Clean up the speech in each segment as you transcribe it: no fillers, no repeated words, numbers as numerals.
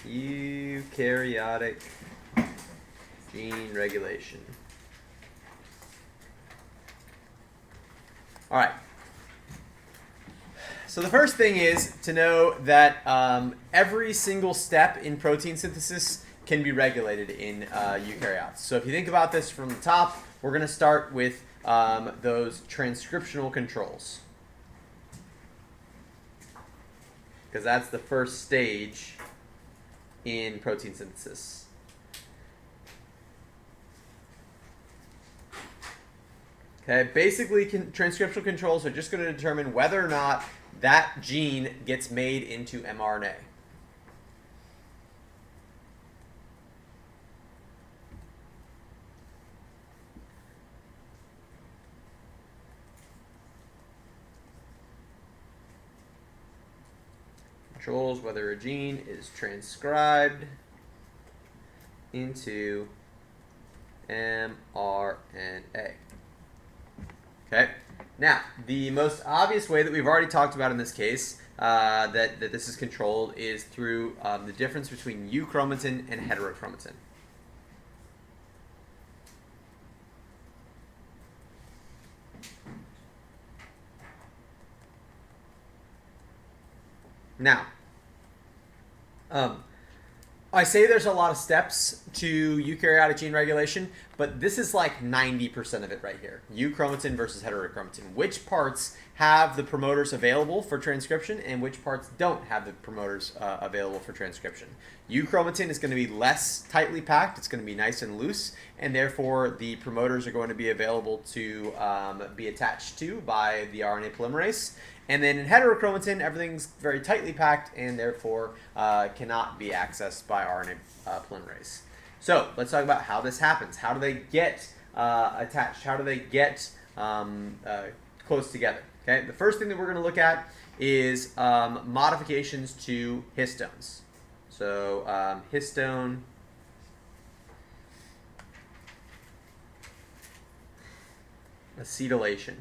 Eukaryotic gene regulation. All right. So the first thing is to know that every single step in protein synthesis can be regulated in eukaryotes. So if you think about this from the top, we're going to start with those transcriptional controls, because that's the first stage in protein synthesis. Okay, basically transcriptional controls are just going to determine whether or not that gene gets made into mRNA. Controls whether a gene is transcribed into mRNA. Okay. Now, the most obvious way that we've already talked about in this case that this is controlled is through the difference between euchromatin and heterochromatin. Now, I say there's a lot of steps to eukaryotic gene regulation, but this is like 90% of it right here. Euchromatin versus heterochromatin. Which parts have the promoters available for transcription and which parts don't have the promoters available for transcription. Euchromatin is going to be less tightly packed. It's going to be nice and loose, and therefore the promoters are going to be available to be attached to by the RNA polymerase. And then in heterochromatin, everything's very tightly packed and therefore cannot be accessed by RNA polymerase. So let's talk about how this happens. How do they get attached? How do they get close together? Okay. The first thing that we're going to look at is modifications to histones. So histone acetylation.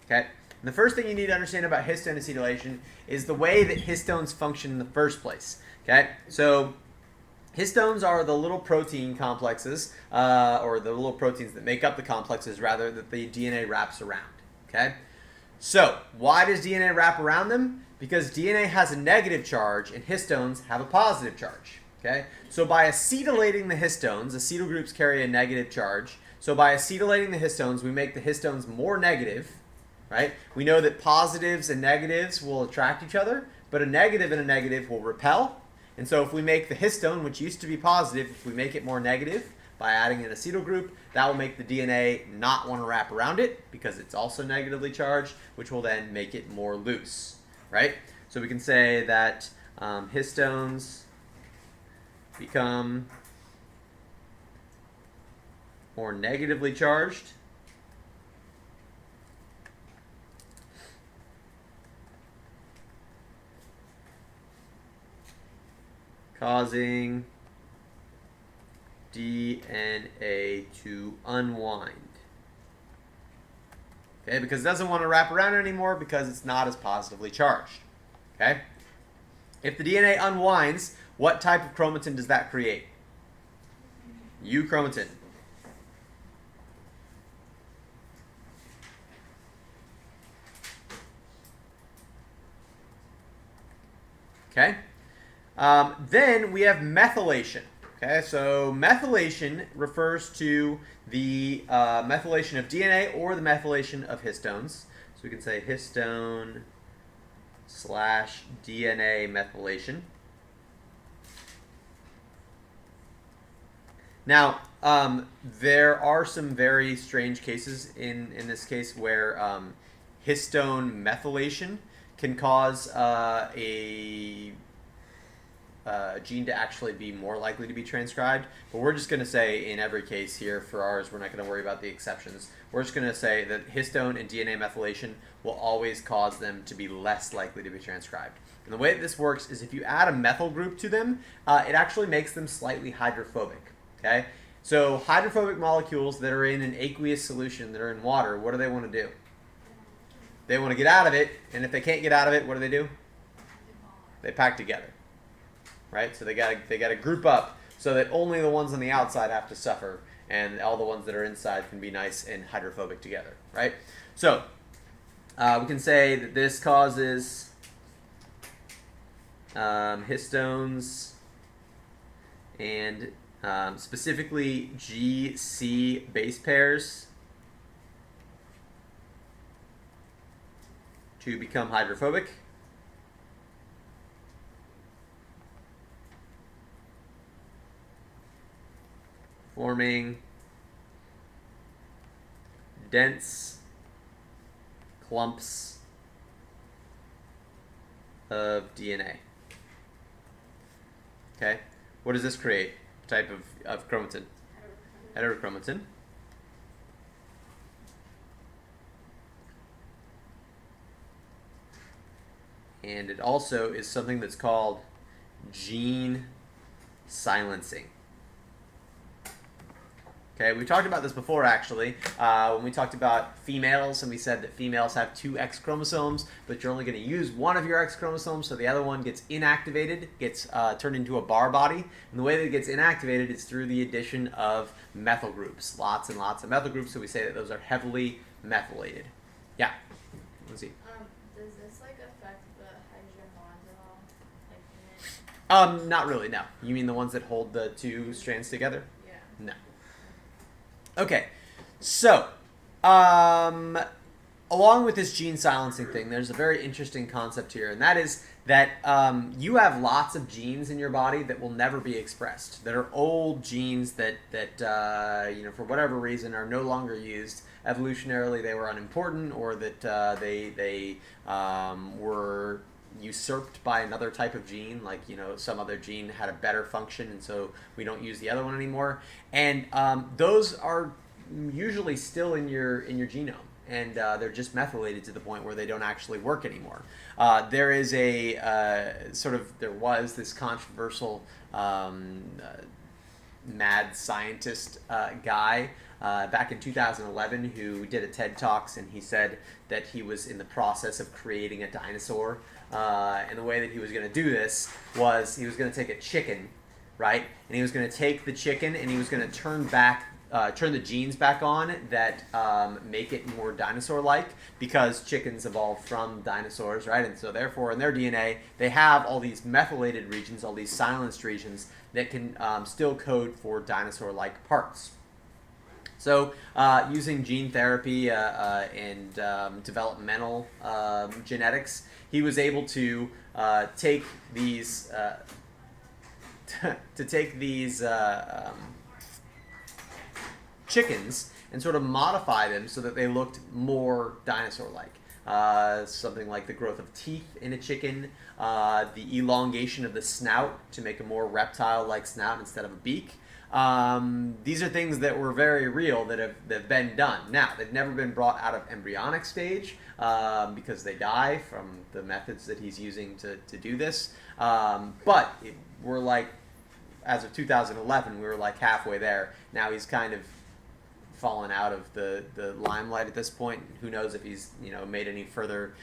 Okay. And the first thing you need to understand about histone acetylation is the way that histones function in the first place. Okay. So histones are the little protein complexes, or the little proteins that make up the complexes, rather, that the DNA wraps around. Okay. So why does DNA wrap around them? Because DNA has a negative charge and histones have a positive charge. Okay. So by acetylating the histones, acetyl groups carry a negative charge. So by acetylating the histones, we make the histones more negative. Right? We know that positives and negatives will attract each other, but a negative and a negative will repel. And so if we make the histone, which used to be positive, if we make it more negative by adding an acetyl group, that will make the DNA not want to wrap around it because it's also negatively charged, which will then make it more loose. Right? So we can say that histones become more negatively charged, causing DNA to unwind. Okay, because it doesn't want to wrap around anymore because it's not as positively charged. Okay? If the DNA unwinds, what type of chromatin does that create? Euchromatin. Okay? Then we have methylation. Okay, so methylation refers to the methylation of DNA or the methylation of histones. So we can say histone / DNA methylation. Now, there are some very strange cases in this case where histone methylation can cause a gene to actually be more likely to be transcribed. But we're just going to say in every case here for ours, we're not going to worry about the exceptions. We're just going to say that histone and DNA methylation will always cause them to be less likely to be transcribed. And the way that this works is if you add a methyl group to them, it actually makes them slightly hydrophobic. Okay? So hydrophobic molecules that are in an aqueous solution, that are in water, what do they want to do? They want to get out of it, and if they can't get out of it, what do? They pack together, right? So they gotta group up so that only the ones on the outside have to suffer, and all the ones that are inside can be nice and hydrophobic together, right? So we can say that this causes histones and specifically GC base pairs to become hydrophobic. Forming dense clumps of DNA. Okay, what does this create? Type of chromatin? Heterochromatin. And it also is something that's called gene silencing. Okay, we talked about this before actually, when we talked about females, and we said that females have 2 X chromosomes, but you're only going to use one of your X chromosomes, so the other one gets inactivated, gets turned into a bar body, and the way that it gets inactivated is through the addition of methyl groups, lots and lots of methyl groups, so we say that those are heavily methylated. Yeah, let's see. Does this affect the hydrogen bonds at all? Not really, no. You mean the ones that hold the 2 strands together? Yeah. No. Okay, so along with this gene silencing thing, there's a very interesting concept here, and that is that you have lots of genes in your body that will never be expressed, that are old genes that for whatever reason are no longer used. Evolutionarily, they were unimportant, or that they were usurped by another type of gene, like some other gene had a better function, and so we don't use the other one anymore. And those are usually still in your genome, and they're just methylated to the point where they don't actually work anymore. There is there was this controversial mad scientist guy back in 2011 who did a TED Talks, and he said that he was in the process of creating a dinosaur. And the way that he was going to do this was he was going to take a chicken, right? And he was going to take the chicken and he was going to turn the genes back on that make it more dinosaur-like, because chickens evolved from dinosaurs, right? And so therefore in their DNA, they have all these methylated regions, all these silenced regions that can still code for dinosaur-like parts. So using gene therapy and developmental genetics, he was able to take these chickens and sort of modify them so that they looked more dinosaur-like. Something like the growth of teeth in a chicken, the elongation of the snout to make a more reptile-like snout instead of a beak. These are things that were very real that have been done. Now, they've never been brought out of embryonic stage because they die from the methods that he's using to do this. But we're like, as of 2011, we were like halfway there. Now he's kind of fallen out of the limelight at this point. Who knows if he's made any further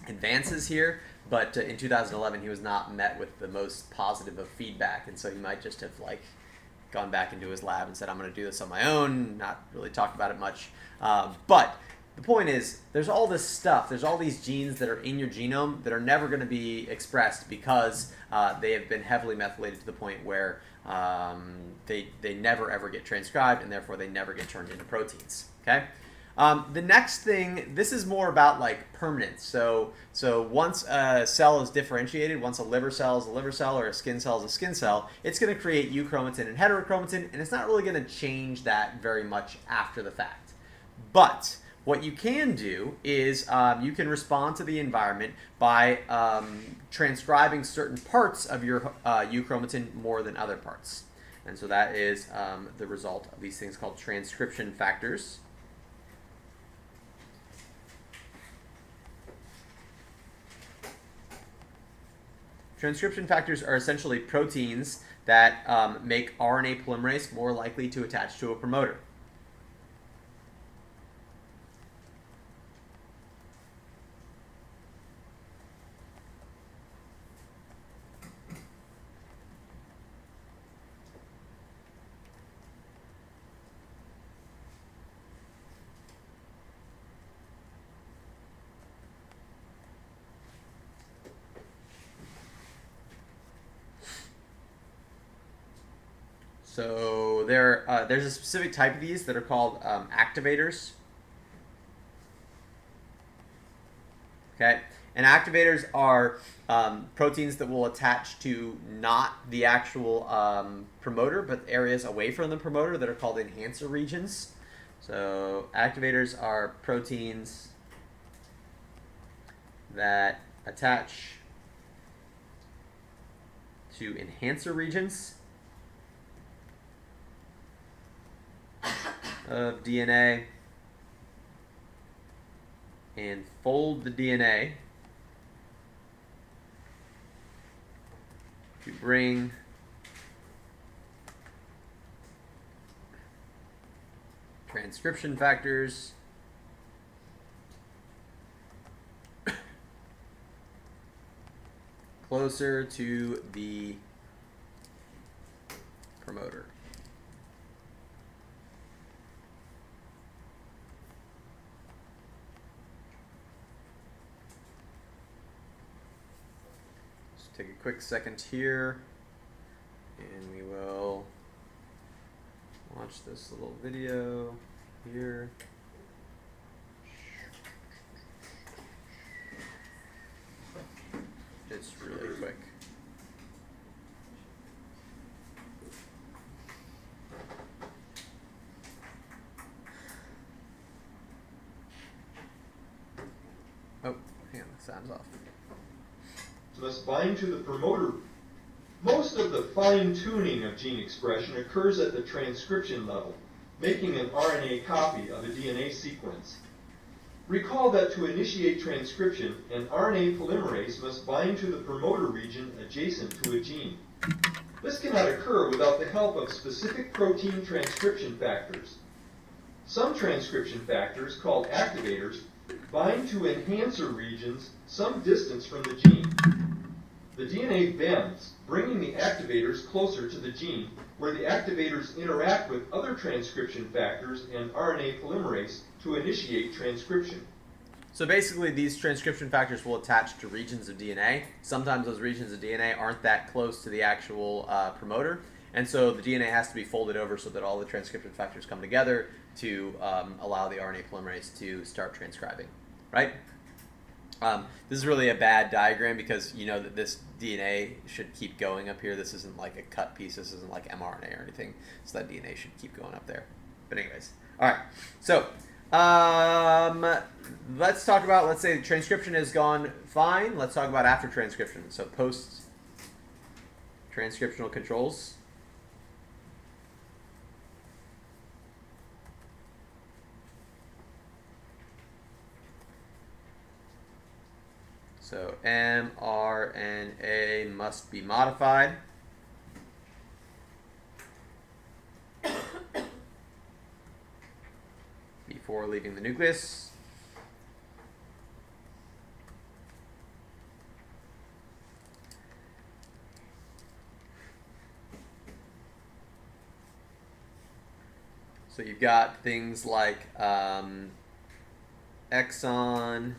advances here. But in 2011, he was not met with the most positive of feedback, and so he might just have gone back into his lab and said, "I'm going to do this on my own," not really talked about it much. But the point is, there's all this stuff, there's all these genes that are in your genome that are never going to be expressed because they have been heavily methylated to the point where they never ever get transcribed, and therefore they never get turned into proteins. Okay. The next thing, this is more about permanence. So once a cell is differentiated, once a liver cell is a liver cell or a skin cell is a skin cell, it's going to create euchromatin and heterochromatin, and it's not really going to change that very much after the fact. But what you can do is you can respond to the environment by transcribing certain parts of your euchromatin more than other parts. And so that is the result of these things called transcription factors. Transcription factors are essentially proteins that make RNA polymerase more likely to attach to a promoter. So there's a specific type of these that are called activators. Okay, and activators are proteins that will attach to not the actual promoter, but areas away from the promoter that are called enhancer regions. So activators are proteins that attach to enhancer regions of DNA and fold the DNA to bring transcription factors closer to the promoter. Just take a quick second here, and we will watch this little video here. It's really quick. Oh, hang on, the sound's off. Must bind to the promoter. Most of the fine-tuning of gene expression occurs at the transcription level, making an RNA copy of a DNA sequence. Recall that to initiate transcription, an RNA polymerase must bind to the promoter region adjacent to a gene. This cannot occur without the help of specific protein transcription factors. Some transcription factors, called activators, bind to enhancer regions some distance from the gene. The DNA bends, bringing the activators closer to the gene, where the activators interact with other transcription factors and RNA polymerase to initiate transcription. So basically, these transcription factors will attach to regions of DNA. Sometimes those regions of DNA aren't that close to the actual promoter, and so the DNA has to be folded over so that all the transcription factors come together to allow the RNA polymerase to start transcribing, right? This is really a bad diagram because you know that this DNA should keep going up here. This isn't like a cut piece. This isn't like mRNA or anything. So that DNA should keep going up there. But anyways, all right. So let's talk about, let's say transcription has gone fine. Let's talk about after transcription. So post-transcriptional controls. So mRNA must be modified before leaving the nucleus. So you've got things like exon,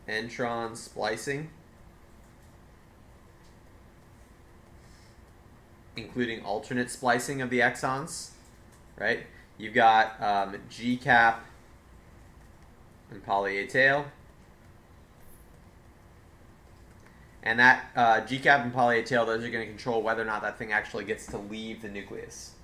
intron splicing, including alternate splicing of the exons, right? You've got GCAP and poly A tail. And that GCAP and poly A tail, those are going to control whether or not that thing actually gets to leave the nucleus.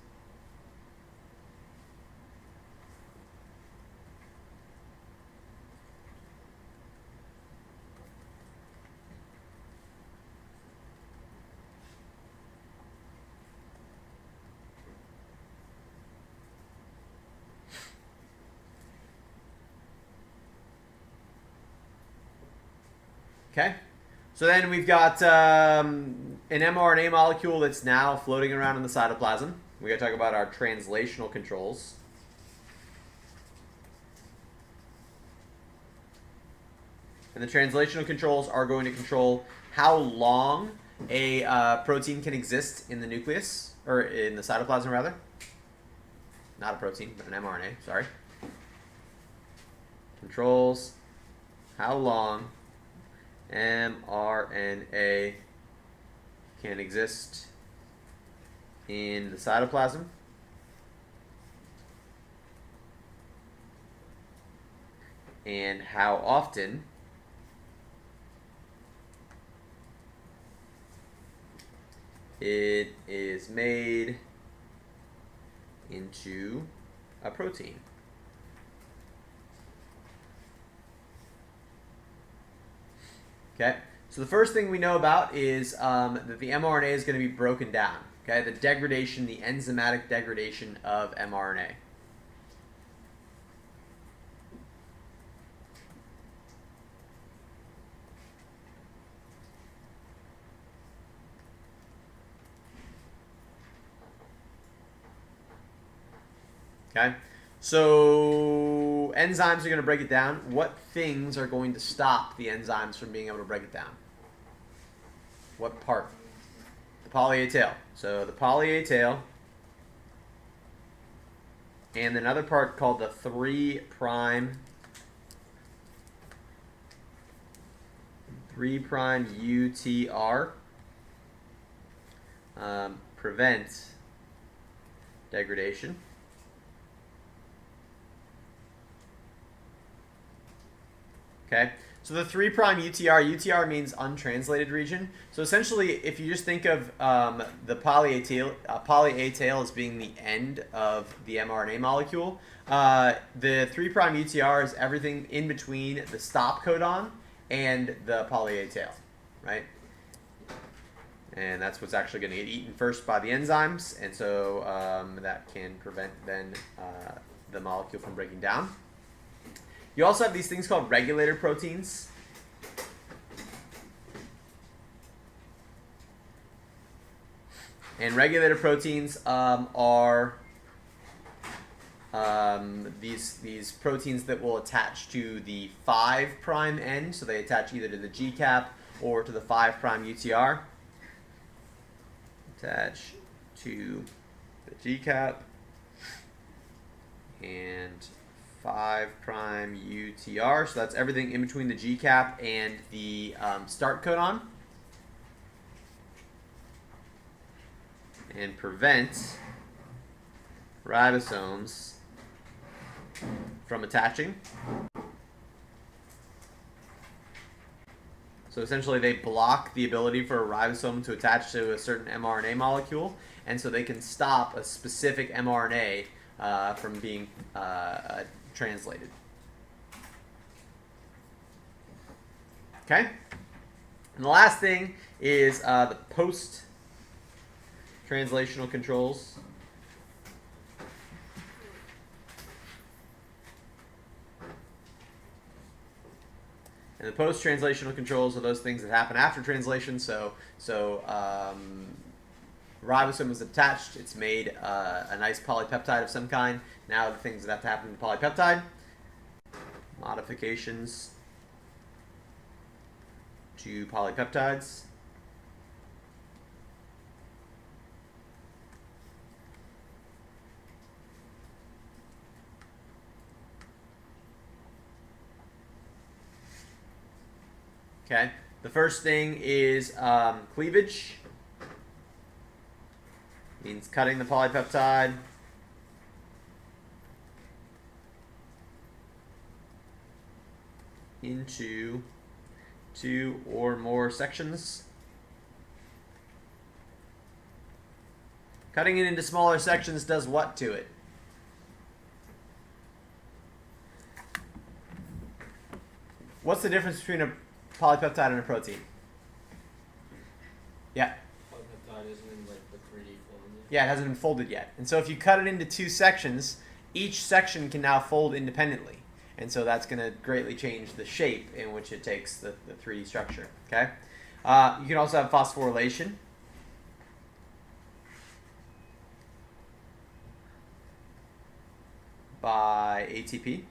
Okay, so then we've got an mRNA molecule that's now floating around in the cytoplasm. We got to talk about our translational controls. And the translational controls are going to control how long a protein can exist in the nucleus, or in the cytoplasm rather. Not a protein, but an mRNA, sorry. Controls how long mRNA can exist in the cytoplasm. And how often it is made into a protein. Okay, so the first thing we know about is that the mRNA is going to be broken down. Okay, the degradation, the enzymatic degradation of mRNA. Okay, so enzymes are going to break it down. What things are going to stop the enzymes from being able to break it down? What part? The poly A tail. So the poly A tail and another part called the 3' UTR prevent degradation. Okay, so the 3' UTR means untranslated region. So essentially, if you just think of the poly A tail as being the end of the mRNA molecule, the 3' UTR is everything in between the stop codon and the poly A tail, right? And that's what's actually going to get eaten first by the enzymes, and so that can prevent then the molecule from breaking down. You also have these things called regulator proteins. And regulator proteins are these proteins that will attach to the 5' end. So they attach either to the GCAP or to the 5' UTR. Attach to the GCAP and 5' UTR, so that's everything in between the GCAP and the start codon, and prevent ribosomes from attaching. So essentially they block the ability for a ribosome to attach to a certain mRNA molecule, and so they can stop a specific mRNA from being translated. Okay? And the last thing is the post-translational controls. And the post-translational controls are those things that happen after translation. So ribosome is attached. It's made a nice polypeptide of some kind. Now the things that have to happen to the polypeptide. Modifications to polypeptides. Okay. The first thing is cleavage. Means cutting the polypeptide into 2 or more sections. Cutting it into smaller sections does what to it? What's the difference between a polypeptide and a protein? Yeah. Polypeptide isn't in like the 3D form yet. Yeah, it hasn't been folded yet. And so if you cut it into 2 sections, each section can now fold independently. And so that's going to greatly change the shape in which it takes the 3D structure. Okay. You can also have phosphorylation. By ATP.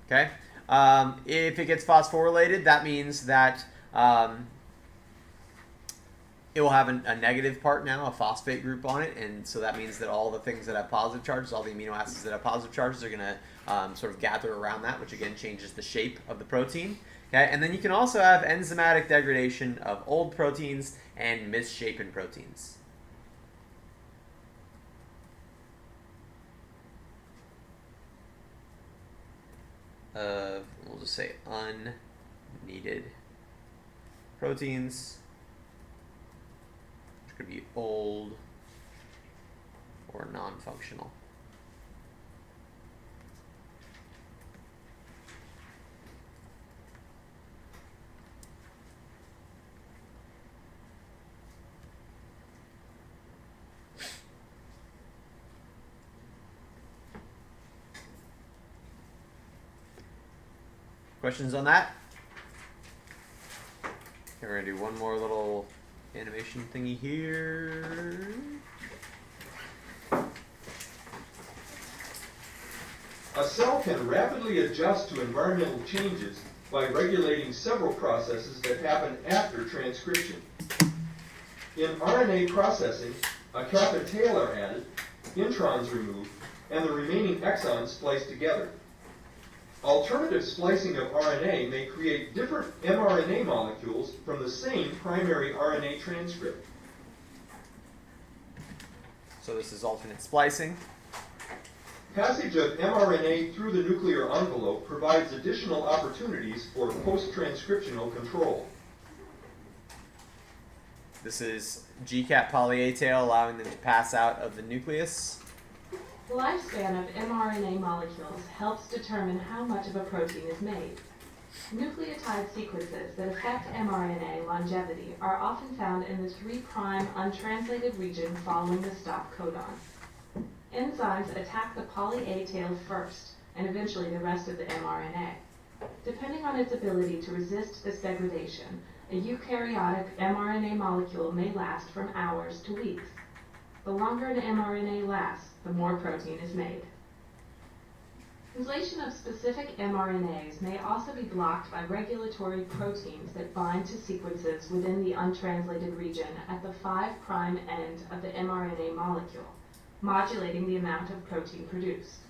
Okay. If it gets phosphorylated, that means that it will have a negative part now, a phosphate group on it, and so that means that all the things that have positive charges, all the amino acids that have positive charges, are going to sort of gather around that, which again changes the shape of the protein. Okay, and then you can also have enzymatic degradation of old proteins and misshapen proteins. We'll just say unneeded proteins, which could be old or non-functional. Questions on that? Okay, we're going to do one more little animation thingy here. A cell can rapidly adjust to environmental changes by regulating several processes that happen after transcription. In RNA processing, a cap and tail are added, introns removed, and the remaining exons spliced together. Alternative splicing of RNA may create different mRNA molecules from the same primary RNA transcript. So this is alternate splicing. Passage of mRNA through the nuclear envelope provides additional opportunities for post-transcriptional control. This is GCAP poly-A tail, allowing them to pass out of the nucleus. The lifespan of mRNA molecules helps determine how much of a protein is made. Nucleotide sequences that affect mRNA longevity are often found in the 3' untranslated region following the stop codon. Enzymes attack the poly-A tail first, and eventually the rest of the mRNA. Depending on its ability to resist this degradation, a eukaryotic mRNA molecule may last from hours to weeks. The longer an mRNA lasts, the more protein is made. Translation of specific mRNAs may also be blocked by regulatory proteins that bind to sequences within the untranslated region at the 5' end of the mRNA molecule, modulating the amount of protein produced.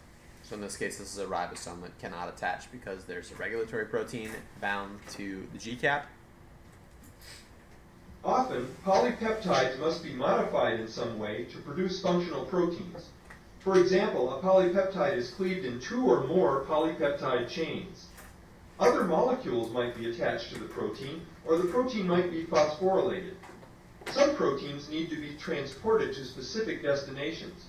So in this case, this is a ribosome that cannot attach because there's a regulatory protein bound to the GCAP. Often, polypeptides must be modified in some way to produce functional proteins. For example, a polypeptide is cleaved in 2 or more polypeptide chains. Other molecules might be attached to the protein, or the protein might be phosphorylated. Some proteins need to be transported to specific destinations.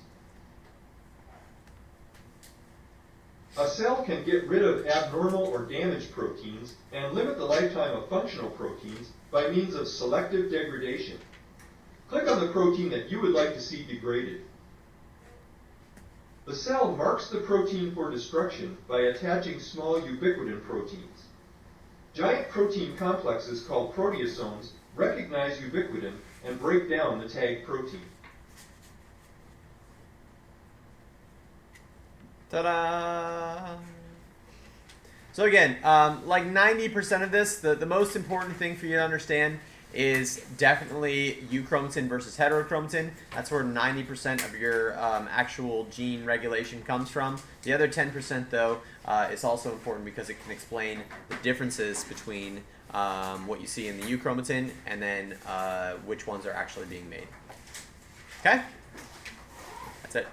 A cell can get rid of abnormal or damaged proteins and limit the lifetime of functional proteins by means of selective degradation. Click on the protein that you would like to see degraded. The cell marks the protein for destruction by attaching small ubiquitin proteins. Giant protein complexes called proteasomes recognize ubiquitin and break down the tagged protein. Ta-da! So again, like 90% of this, the most important thing for you to understand is definitely euchromatin versus heterochromatin. That's where 90% of your actual gene regulation comes from. The other 10% though is also important because it can explain the differences between what you see in the euchromatin and then which ones are actually being made. Okay? That's it.